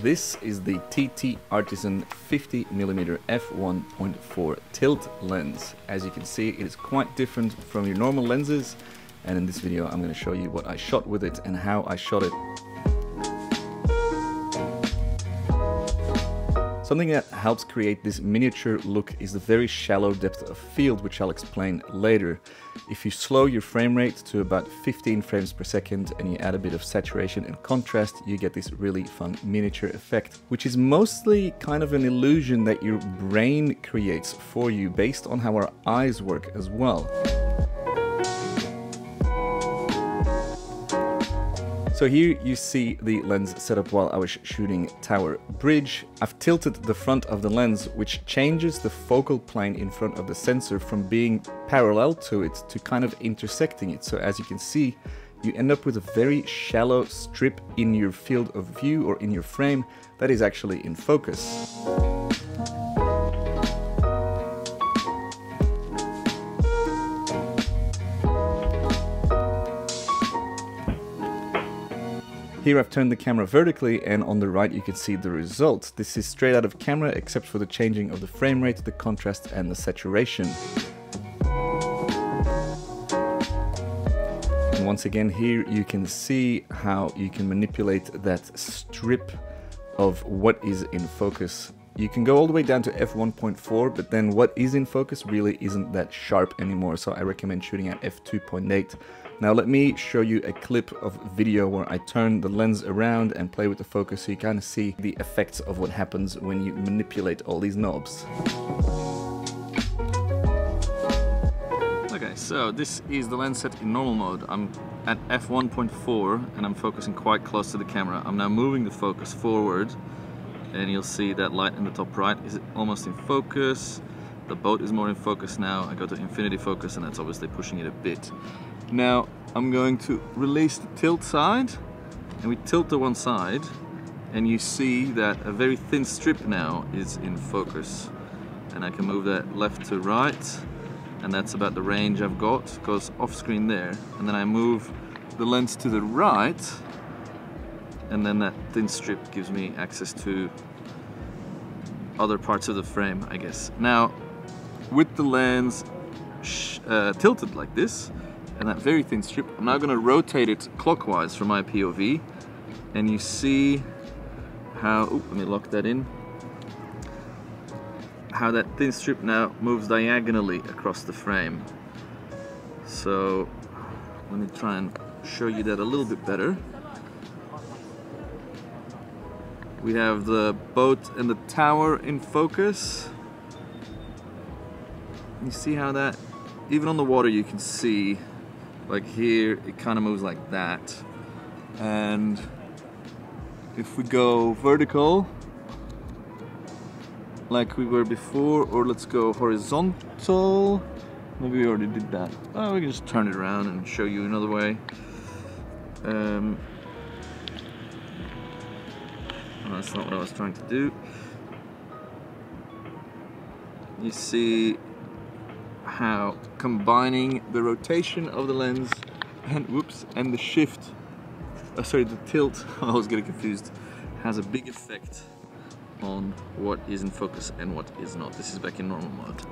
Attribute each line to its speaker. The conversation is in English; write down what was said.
Speaker 1: This is the TT Artisan 50mm f1.4 tilt lens. As you can see, it is quite different from your normal lenses, and in this video I'm going to show you what I shot with it and how I shot it. Something that helps create this miniature look is the very shallow depth of field, which I'll explain later. If you slow your frame rate to about 15 frames per second and you add a bit of saturation and contrast, you get this really fun miniature effect, which is mostly kind of an illusion that your brain creates for you based on how our eyes work as well. So here you see the lens setup while I was shooting Tower Bridge. I've tilted the front of the lens, which changes the focal plane in front of the sensor from being parallel to it to kind of intersecting it. So as you can see, you end up with a very shallow strip in your field of view or in your frame that is actually in focus. Here I've turned the camera vertically, and on the right you can see the result. This is straight out of camera except for the changing of the frame rate, the contrast and the saturation. And once again here you can see how you can manipulate that strip of what is in focus. You can go all the way down to f1.4, but then what is in focus really isn't that sharp anymore, so I recommend shooting at f2.8. Now let me show you a clip of video where I turn the lens around and play with the focus so you kind of see the effects of what happens when you manipulate all these knobs. Okay, so this is the lens set in normal mode. I'm at f1.4 and I'm focusing quite close to the camera. I'm now moving the focus forward and you'll see that light in the top right is almost in focus. The boat is more in focus now. I go to infinity focus and that's obviously pushing it a bit. Now I'm going to release the tilt side and we tilt to one side and you see that a very thin strip now is in focus, and I can move that left to right and that's about the range I've got. It goes off screen there, and then I move the lens to the right and then that thin strip gives me access to other parts of the frame, I guess. Now with the lens tilted like this and that very thin strip, I'm now going to rotate it clockwise from my POV, and you see how, let me lock that in, how that thin strip now moves diagonally across the frame. So let me try and show you that a little bit better. We have the boat and the tower in focus. You see how that, even on the water you can see, like here it kind of moves like that. And if we go vertical like we were before, or let's go horizontal, maybe we already did that. Oh, we can just turn it around and show you another way. Oh, that's not what I was trying to do. You see how combining the rotation of the lens and and the shift, sorry, the tilt, I was getting confused, has a big effect on what is in focus and what is not. This is back in normal mode.